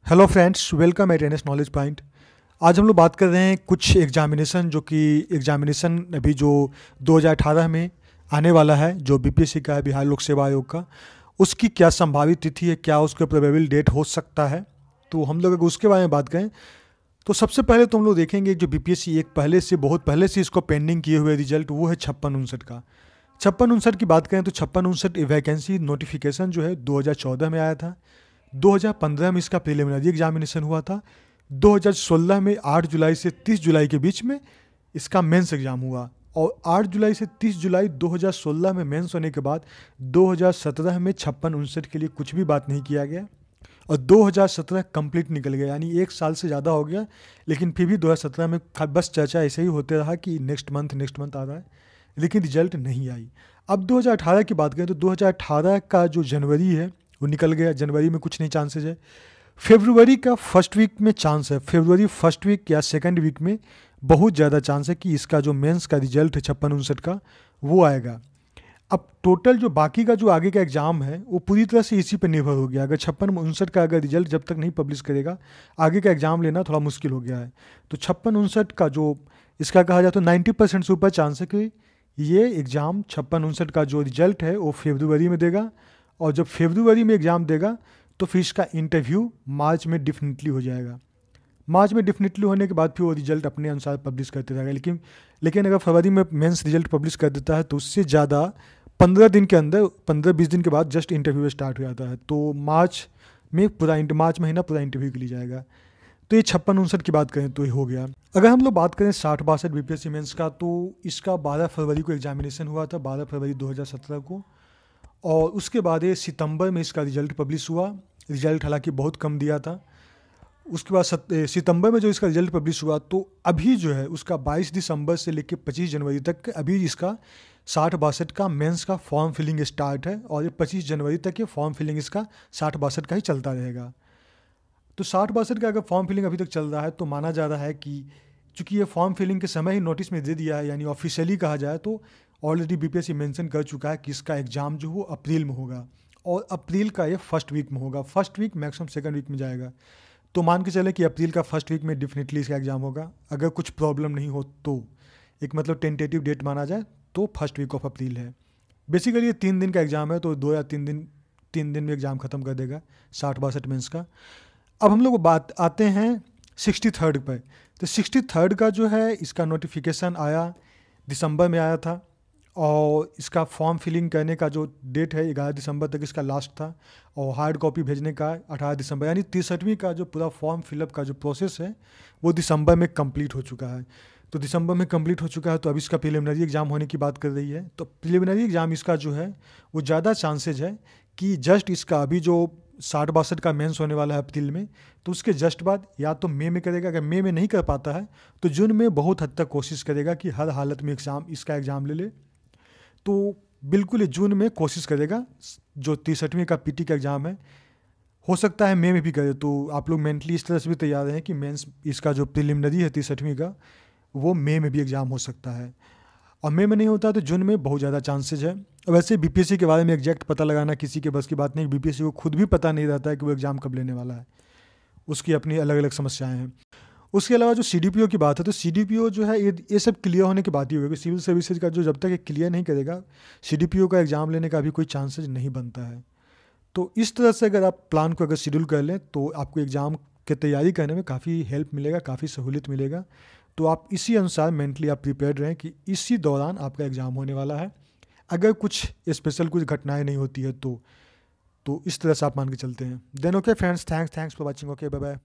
Hello friends, welcome eight NS knowledge point. आज हम लोग बात कर रहे हैं कुछ एग्जामिनेशन अभी जो 2018 में आने वाला है, जो बीपीएससी का है, बिहार लोक सेवा आयोग का। उसकी क्या संभावित तिथि है, क्या उसका प्रोबेबल डेट हो सकता है। तो हम लोग अगर उसके बारे में बात करें तो सबसे पहले तो हम लोग देखेंगे जो बीपीएससी एक बहुत पहले से इसको पेंडिंग किए हुए रिजल्ट, वो है 56-59 का। 56-59 की बात करें तो 56-59 वैकेंसी नोटिफिकेशन जो है 2014 में आया था। 2015 में इसका प्रिलिमिनरी एग्जामिनेशन हुआ था। 2016 में 8 जुलाई से 30 जुलाई के बीच में इसका मेंस एग्ज़ाम हुआ, और 8 जुलाई से 30 जुलाई 2016 में मेंस होने के बाद 2017 में 56-59 के लिए कुछ भी बात नहीं किया गया, और 2017 कंप्लीट निकल गया, यानी एक साल से ज़्यादा हो गया। लेकिन फिर भी 2017 में बस चर्चा ऐसे ही होते रहा कि नेक्स्ट मंथ आ रहा है, लेकिन रिजल्ट नहीं आई। अब 2018 की बात करें तो 2018 का जो जनवरी है वो निकल गया। जनवरी में कुछ नहीं चांसेज है। फरवरी का फर्स्ट वीक में चांस है, फरवरी फर्स्ट वीक या सेकंड वीक में बहुत ज़्यादा चांस है कि इसका जो मेंस का रिजल्ट है 56-59 का वो आएगा। अब टोटल जो बाकी का जो आगे का एग्ज़ाम है वो पूरी तरह से इसी पर निर्भर हो गया। अगर 56-59 का अगर रिजल्ट जब तक नहीं पब्लिश करेगा, आगे का एग्ज़ाम लेना थोड़ा मुश्किल हो गया है। तो 56-59 का जो इसका कहा जाए तो 90% से ऊपर चांस है कि ये एग्ज़ाम 56-59 का जो रिजल्ट है वो फरवरी में देगा, और जब फरवरी में एग्ज़ाम देगा तो फिर इसका इंटरव्यू मार्च में डिफिनेटली हो जाएगा। मार्च में डिफिनेटली होने के बाद फिर वो रिजल्ट अपने अनुसार पब्लिश करते रहेगा। लेकिन अगर फरवरी में मेंस रिजल्ट पब्लिश कर देता है तो उससे ज़्यादा 15 दिन के अंदर, 15-20 दिन के बाद जस्ट इंटरव्यू स्टार्ट हो जाता है। तो मार्च महीना पूरा इंटरव्यू के लिए जाएगा। तो ये 56-59 की बात करें तो ये हो गया। अगर हम लोग बात करें 60-62 बीपीएससी मेंस का, तो इसका 12 फरवरी को एग्जामिनेशन हुआ था, 12 फरवरी 2017 को। और उसके बाद ये सितंबर में इसका रिजल्ट पब्लिश हुआ। रिजल्ट हालांकि बहुत कम दिया था। उसके बाद सितंबर में जो इसका रिजल्ट पब्लिश हुआ, तो अभी जो है उसका 22 दिसंबर से लेकर 25 जनवरी तक अभी इसका 60-62 का मेंस का फॉर्म फिलिंग स्टार्ट है, और ये 25 जनवरी तक ये फॉर्म फिलिंग इसका 60-62 का ही चलता रहेगा। तो 60-62 का अगर फॉर्म फिलिंग अभी तक चल रहा है तो माना जा रहा है कि चूंकि ये फॉर्म फिलिंग के समय ही नोटिस में दे दिया है, यानी ऑफिशियली कहा जाए तो ऑलरेडी बीपीएससी मेंशन कर चुका है कि इसका एग्ज़ाम जो वो अप्रैल में होगा, और अप्रैल का ये फर्स्ट वीक में होगा। First week maximum second week में जाएगा। तो मान के चले कि अप्रैल का फर्स्ट वीक में डेफिनेटली इसका एग्ज़ाम होगा, अगर कुछ प्रॉब्लम नहीं हो तो। एक मतलब टेंटेटिव डेट माना जाए तो फर्स्ट वीक ऑफ अप्रैल है। बेसिकली ये 3 दिन का एग्ज़ाम है, तो 2 या 3 दिन में एग्ज़ाम ख़त्म कर देगा 60-62 मेंस का। अब हम लोग बात आते हैं 63rd पर। तो 63rd का जो है इसका नोटिफिकेशन आया, दिसंबर में आया था, और इसका फॉर्म फिलिंग करने का जो डेट है 11 दिसंबर तक इसका लास्ट था, और हार्ड कॉपी भेजने का 18 दिसंबर, यानी 63वीं का जो पूरा फॉर्म फिलअप का जो प्रोसेस है वो दिसंबर में कंप्लीट हो चुका है। तो दिसंबर में कंप्लीट हो चुका है, तो अब इसका प्रिलिमिनरी एग्ज़ाम होने की बात कर रही है। तो प्रिलिमिनरी एग्ज़ाम इसका जो है वो ज़्यादा चांसेज है कि जस्ट इसका अभी जो 60-62 का मेंस होने वाला है अप्रैल में, तो उसके जस्ट बाद या तो मई में करेगा। अगर मई में नहीं कर पाता है तो जून में बहुत हद तक कोशिश करेगा कि हर हालत में इसका एग्ज़ाम ले ले। तो बिल्कुल जून में कोशिश करेगा। जो 63वीं का पीटी का एग्ज़ाम है, हो सकता है मई में भी करे। तो आप लोग मेंटली इस तरह से भी तैयार हैं कि मेंस इसका जो प्रिलिमिनरी है 63वीं का, वो मई में भी एग्ज़ाम हो सकता है, और मई में नहीं होता तो जून में बहुत ज़्यादा चांसेज है। वैसे बीपीएससी के बारे में एग्जैक्ट पता लगाना किसी के बस की बात नहीं। बीपीएससी को खुद भी पता नहीं रहता है कि वो एग्ज़ाम कब लेने वाला है, उसकी अपनी अलग अलग समस्याएं हैं। उसके अलावा जो सीडीपीओ की बात है, तो सीडीपीओ जो है ये सब क्लियर होने की बात ही होगी। सिविल सर्विसेज का जो जब तक ये क्लियर नहीं करेगा, सीडीपीओ का एग्ज़ाम लेने का भी कोई चांसेज नहीं बनता है। तो इस तरह से अगर आप प्लान को अगर शेड्यूल कर लें तो आपको एग्ज़ाम की तैयारी करने में काफ़ी हेल्प मिलेगा, काफ़ी सहूलियत मिलेगा। तो आप इसी अनुसार मेंटली आप प्रिपेयर्ड रहें कि इसी दौरान आपका एग्ज़ाम होने वाला है। अगर कुछ स्पेशल कुछ घटनाएं नहीं होती है तो इस तरह से आप मान के चलते हैं। Then okay friends, thanks for watching. Okay, bye bye.